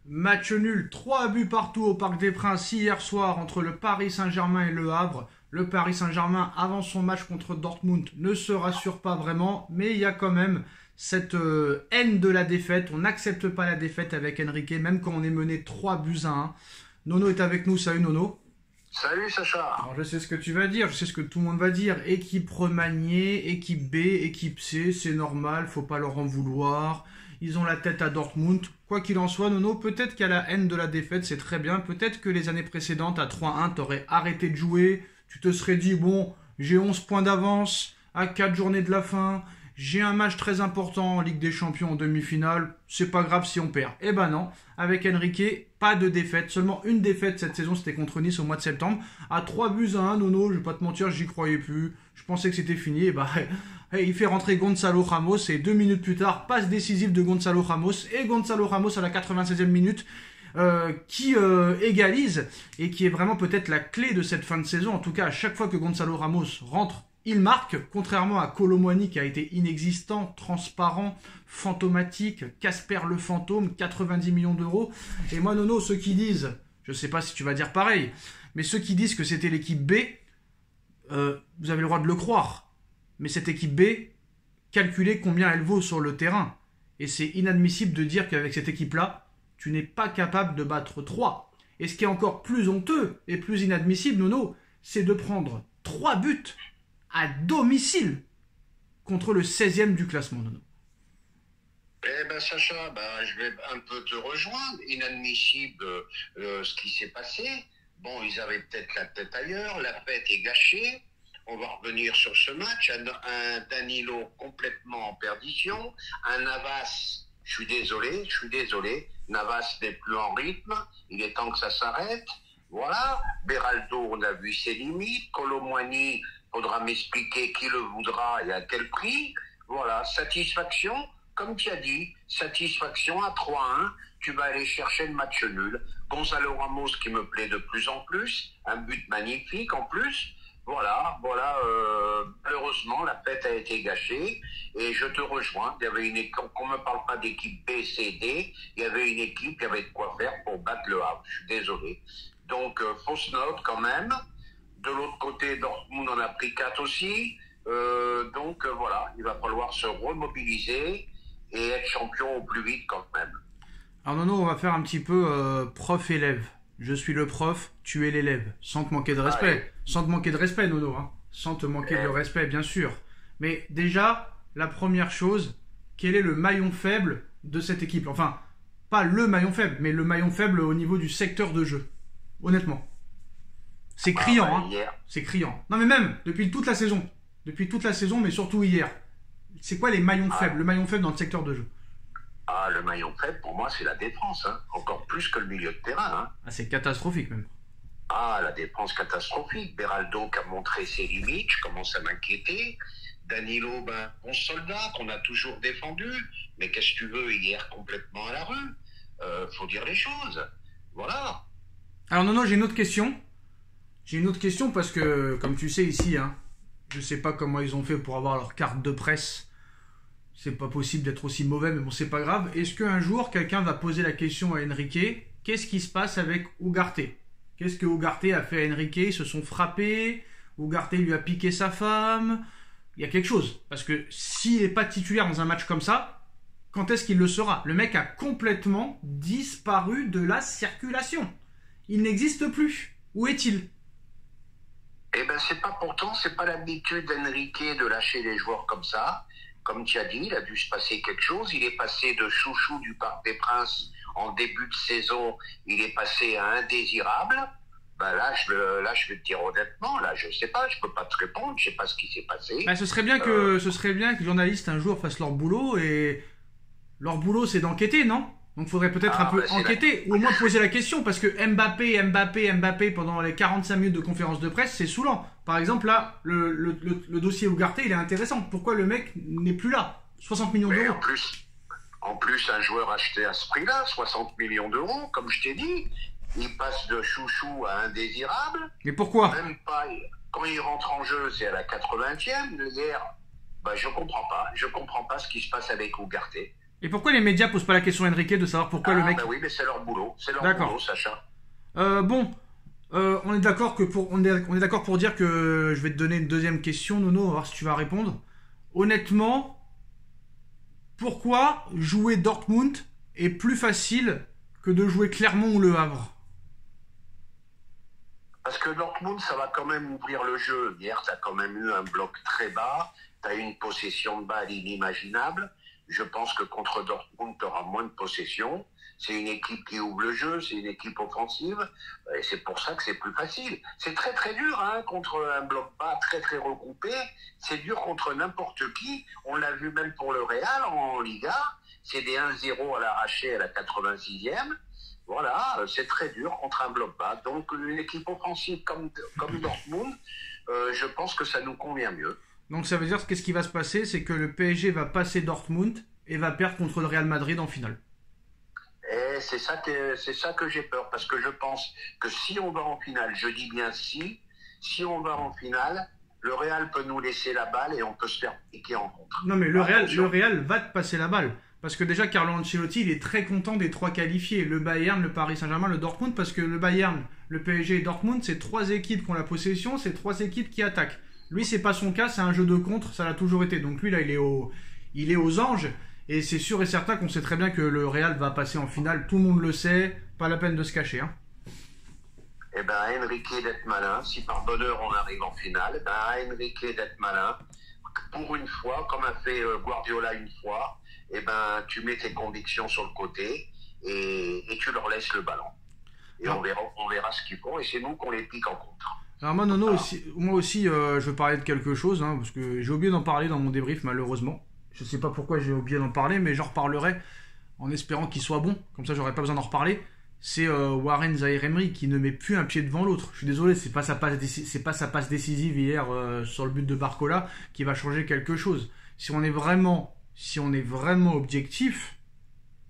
Match nul, 3 buts partout au Parc des Princes hier soir entre le Paris Saint-Germain et le Havre. Le Paris Saint-Germain, avant son match contre Dortmund, ne se rassure pas vraiment, mais il y a quand même cette haine de la défaite. On n'accepte pas la défaite avec Enrique, même quand on est mené 3 buts à 1. Nono est avec nous, salut Nono. Salut Sacha. Alors je sais ce que tu vas dire, je sais ce que tout le monde va dire. Équipe remaniée, équipe B, équipe C, c'est normal, faut pas leur en vouloir. Ils ont la tête à Dortmund. Quoi qu'il en soit, Nono, peut-être qu'il y a la haine de la défaite, c'est très bien. Peut-être que les années précédentes, à 3-1, t'aurais arrêté de jouer. Tu te serais dit, bon, j'ai 11 points d'avance à 4 journées de la fin. J'ai un match très important en Ligue des Champions en demi-finale. C'est pas grave si on perd. Eh ben non, avec Enrique, pas de défaite. Seulement une défaite cette saison, c'était contre Nice au mois de septembre. À 3 buts à 1, Nono, je vais pas te mentir, j'y croyais plus. Je pensais que c'était fini. Et bah, il fait rentrer Gonzalo Ramos. Et 2 minutes plus tard, passe décisive de Gonzalo Ramos. Et Gonzalo Ramos à la 96e minute. Qui égalise et qui est vraiment peut-être la clé de cette fin de saison. En tout cas, à chaque fois que Gonzalo Ramos rentre, il marque, contrairement à Kolo Muani qui a été inexistant, transparent, fantomatique, Casper le fantôme, 90 millions d'euros. Et moi, Nono, ceux qui disent, je sais pas si tu vas dire pareil, mais ceux qui disent que c'était l'équipe B, vous avez le droit de le croire. Mais cette équipe B, calculez combien elle vaut sur le terrain. Et c'est inadmissible de dire qu'avec cette équipe-là, tu n'es pas capable de battre 3. Et ce qui est encore plus honteux et plus inadmissible, Nono, c'est de prendre 3 buts à domicile contre le 16e du classement, Nono. Eh ben Sacha, je vais un peu te rejoindre. Inadmissible ce qui s'est passé. Bon, ils avaient peut-être la tête ailleurs, la fête est gâchée. On va revenir sur ce match. Un Danilo complètement en perdition, un Navas, je suis désolé, Navas n'est plus en rythme, il est temps que ça s'arrête. Voilà, Beraldo, on a vu ses limites. Kolo Muani, faudra m'expliquer qui le voudra et à quel prix. Voilà, satisfaction, comme tu as dit, satisfaction à 3-1. Tu vas aller chercher le match nul. Gonzalo Ramos qui me plaît de plus en plus, un but magnifique en plus. Voilà, malheureusement, la fête a été gâchée et je te rejoins. Il y avait une équipe, qu'on ne me parle pas d'équipe B, C, D, il y avait une équipe qui avait de quoi faire pour battre le Havre. Je suis désolé. Donc, fausse note quand même. De l'autre côté, Dortmund en a pris 4 aussi. Voilà, il va falloir se remobiliser et être champion au plus vite quand même. Alors Nono, on va faire un petit peu prof-élève. Je suis le prof, tu es l'élève. Sans te manquer de respect. Allez. Sans te manquer de respect, Nono. Hein. Sans te manquer de respect, bien sûr. Mais déjà, la première chose, quel est le maillon faible de cette équipe? Enfin, pas le maillon faible, mais le maillon faible au niveau du secteur de jeu. Honnêtement. C'est criant, hein. Hier. C'est criant. Non mais même, depuis toute la saison. Depuis toute la saison, mais surtout hier. C'est quoi les maillons faibles? Le maillon faible dans le secteur de jeu. Ah, le maillon faible, pour moi, c'est la défense. Hein. Encore plus que le milieu de terrain. Hein. Ah, c'est catastrophique même. Ah, la défense catastrophique. Beraldo qui a montré ses limites, je commence à m'inquiéter. Danilo, bon soldat qu'on a toujours défendu. Mais qu'est-ce que tu veux, hier complètement à la rue. Faut dire les choses. Voilà. Alors Nono, j'ai une autre question. J'ai une autre question parce que, comme tu sais ici, hein, je sais pas comment ils ont fait pour avoir leur carte de presse. C'est pas possible d'être aussi mauvais, mais bon, c'est pas grave. Est-ce qu'un jour, quelqu'un va poser la question à Enrique, qu'est-ce qui se passe avec Ugarte? Qu'est-ce que Ugarte a fait à Enrique? Ils se sont frappés, Ugarte lui a piqué sa femme. Il y a quelque chose. Parce que s'il n'est pas titulaire dans un match comme ça, quand est-ce qu'il le sera? Le mec a complètement disparu de la circulation. Il n'existe plus. Où est-il? Eh ben, c'est pas l'habitude d'Enrique de lâcher les joueurs comme ça. Comme tu as dit, il a dû se passer quelque chose. Il est passé de chouchou du Parc des Princes en début de saison, il est passé à indésirable. Là, je vais te dire honnêtement, là, je sais pas, je peux pas te répondre, je sais pas ce qui s'est passé. Ce serait bien que les journalistes un jour fassent leur boulot et leur boulot c'est d'enquêter, non? Donc faudrait peut-être un peu enquêter ou au moins poser la question parce que Mbappé pendant les 45 minutes de conférence de presse, c'est saoulant. Par exemple là, le dossier Ugarte, il est intéressant. Pourquoi le mec n'est plus là? 60 millions d'euros. En plus, un joueur acheté à ce prix-là, 60 millions d'euros, comme je t'ai dit, il passe de chouchou à indésirable. Mais pourquoi? Même pas, quand il rentre en jeu, c'est à la 80e. Hier, je comprends pas ce qui se passe avec Ugarte. Et pourquoi les médias posent pas la question à Enrique de savoir pourquoi le mec... bah oui, mais c'est leur boulot. C'est leur D'accord. boulot, Sacha. Bon, on est d'accord on est d'accord pour dire que je vais te donner une deuxième question, Nono, on va voir si tu vas répondre. Honnêtement, pourquoi jouer Dortmund est plus facile que de jouer Clermont ou Le Havre? Parce que Dortmund, ça va quand même ouvrir le jeu. Hier, tu as quand même eu un bloc très bas. Tu as eu une possession de balle inimaginable. Je pense que contre Dortmund, tu auras moins de possession. C'est une équipe qui ouvre le jeu, c'est une équipe offensive. Et c'est pour ça que c'est plus facile. C'est très très dur contre un bloc bas très très regroupé. C'est dur contre n'importe qui. On l'a vu même pour le Real en Liga. C'est des 1-0 à l'arraché à la 86e. Voilà, c'est très dur contre un bloc bas. Donc une équipe offensive comme Dortmund, je pense que ça nous convient mieux. Donc ça veut dire qu'est-ce qui va se passer, c'est que le PSG va passer Dortmund et va perdre contre le Real Madrid en finale. Et c'est ça que j'ai peur, parce que je pense que si on va en finale, je dis bien si on va en finale, le Real peut nous laisser la balle et on peut se faire piquer en contre. Non mais le Real va te passer la balle. Parce que déjà, Carlo Ancelotti, il est très content des trois qualifiés. Le Bayern, le Paris Saint-Germain, le Dortmund. Parce que le Bayern, le PSG et Dortmund, c'est trois équipes qui ont la possession, c'est trois équipes qui attaquent. Lui, c'est pas son cas, c'est un jeu de contre, ça l'a toujours été. Donc lui, là, il est aux anges. Et c'est sûr et certain qu'on sait très bien que le Real va passer en finale. Tout le monde le sait, pas la peine de se cacher. Eh ben, Enrique d'être malin. Si par bonheur on arrive en finale, Enrique d'être malin. Pour une fois, comme a fait Guardiola une fois, eh ben, tu mets tes convictions sur le côté et tu leur laisses le ballon. Et on verra ce qu'ils font, et c'est nous qu'on les pique en contre. Alors moi, Nono, moi aussi, je veux parler de quelque chose, parce que j'ai oublié d'en parler dans mon débrief, malheureusement. Je sais pas pourquoi j'ai oublié d'en parler, mais j'en reparlerai en espérant qu'il soit bon. Comme ça, j'aurai pas besoin d'en reparler. C'est Warren Zaïre-Emery qui ne met plus un pied devant l'autre. Je suis désolé, c'est pas sa passe décisive hier sur le but de Barcola qui va changer quelque chose. Si on est vraiment objectif,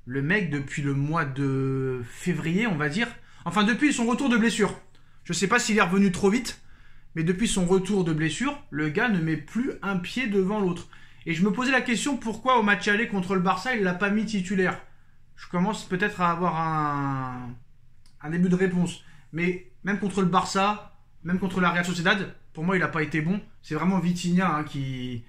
le mec depuis le mois de février, on va dire, enfin depuis son retour de blessure. Je sais pas s'il est revenu trop vite, mais depuis son retour de blessure, le gars ne met plus un pied devant l'autre. Et je me posais la question pourquoi au match aller contre le Barça, il l'a pas mis titulaire. Je commence peut-être à avoir un début de réponse. Mais même contre le Barça, même contre la Real Sociedad, pour moi, il n'a pas été bon. C'est vraiment Vitinha qui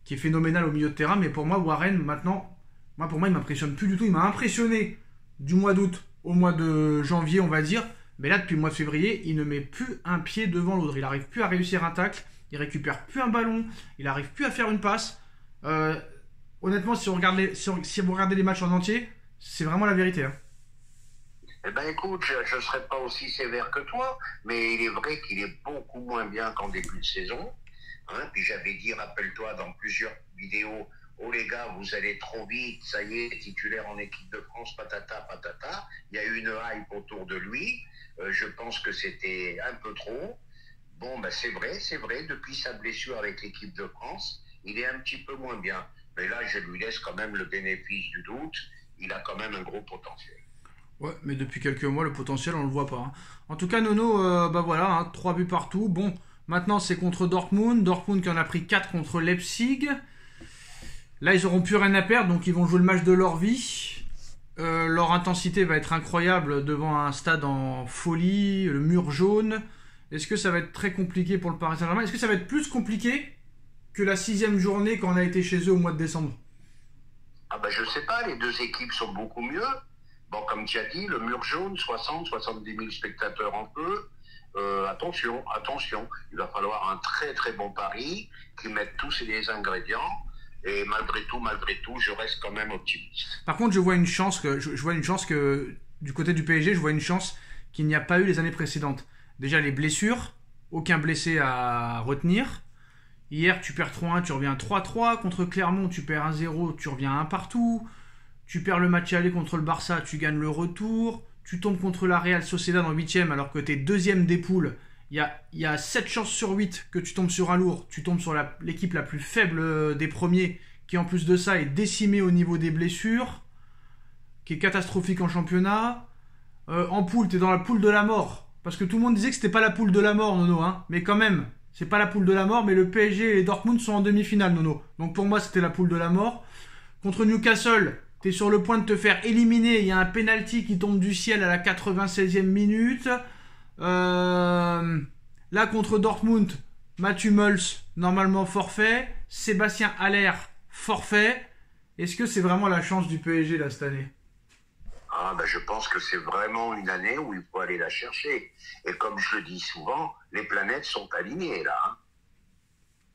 est phénoménal au milieu de terrain. Mais pour moi, Warren, maintenant, pour moi, il m'impressionne plus du tout. Il m'a impressionné du mois d'août au mois de janvier, on va dire. Mais là, depuis le mois de février, il ne met plus un pied devant l'autre. Il n'arrive plus à réussir un tacle. Il récupère plus un ballon. Il n'arrive plus à faire une passe. Honnêtement, si vous regardez les matchs en entier, c'est vraiment la vérité. Eh ben écoute, je ne serai pas aussi sévère que toi, mais il est vrai qu'il est beaucoup moins bien qu'en début de saison. Puis j'avais dit, rappelle-toi, dans plusieurs vidéos, oh les gars, vous allez trop vite, ça y est, titulaire en équipe de France, patata, patata. Il y a eu une hype autour de lui. Je pense que c'était un peu trop. Bon, c'est vrai, depuis sa blessure avec l'équipe de France, il est un petit peu moins bien. Mais là, je lui laisse quand même le bénéfice du doute. Il a quand même un gros potentiel. Ouais, mais depuis quelques mois, le potentiel, on le voit pas. En tout cas, Nono, voilà, 3 buts partout. Bon, maintenant, c'est contre Dortmund. Dortmund qui en a pris 4 contre Leipzig. Là, ils auront plus rien à perdre, donc ils vont jouer le match de leur vie. Leur intensité va être incroyable devant un stade en folie, le mur jaune. Est-ce que ça va être très compliqué pour le Paris Saint-Germain? Est-ce que ça va être plus compliqué que la 6e journée quand on a été chez eux au mois de décembre? Je sais pas, les deux équipes sont beaucoup mieux. Bon, comme tu as dit, le mur jaune, 70 000 spectateurs en peu. Attention, il va falloir un très très bon pari qui mette tous les ingrédients. Et malgré tout, je reste quand même optimiste. Par contre, je vois une chance que du côté du PSG, je vois une chance qu'il n'y a pas eu les années précédentes. Déjà les blessures, aucun blessé à retenir. Hier, tu perds 3-1, tu reviens 3-3. Contre Clermont, tu perds 1-0, tu reviens 1 partout. Tu perds le match aller contre le Barça, tu gagnes le retour. Tu tombes contre la Real Sociedad en 8e alors que tu es 2e des poules. Il y a 7 chances sur 8 que tu tombes sur un lourd. Tu tombes sur l'équipe la plus faible des premiers qui en plus de ça est décimée au niveau des blessures, qui est catastrophique en championnat. En poule, tu es dans la poule de la mort. Parce que tout le monde disait que c'était pas la poule de la mort, Nono. Mais quand même, c'est pas la poule de la mort, mais le PSG et les Dortmund sont en demi-finale, Nono. Donc pour moi, c'était la poule de la mort. Contre Newcastle, tu es sur le point de te faire éliminer. Il y a un penalty qui tombe du ciel à la 96e minute. Là, contre Dortmund, Matthew Muls, normalement forfait. Sébastien Haller, forfait. Est-ce que c'est vraiment la chance du PSG là cette année? Ah, ben, je pense que c'est vraiment une année où il faut aller la chercher. Et comme je le dis souvent, les planètes sont alignées là. Hein.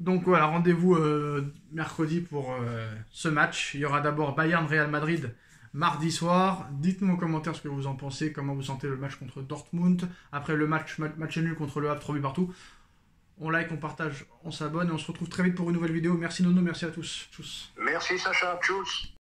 Donc voilà, rendez-vous mercredi pour ce match. Il y aura d'abord Bayern-Real Madrid mardi soir. Dites-nous en commentaire ce que vous en pensez, comment vous sentez le match contre Dortmund. Après le match nul contre le Havre, 3 buts partout. On like, on partage, on s'abonne et on se retrouve très vite pour une nouvelle vidéo. Merci Nono, merci à tous. Tchuss. Merci Sacha, tchuss.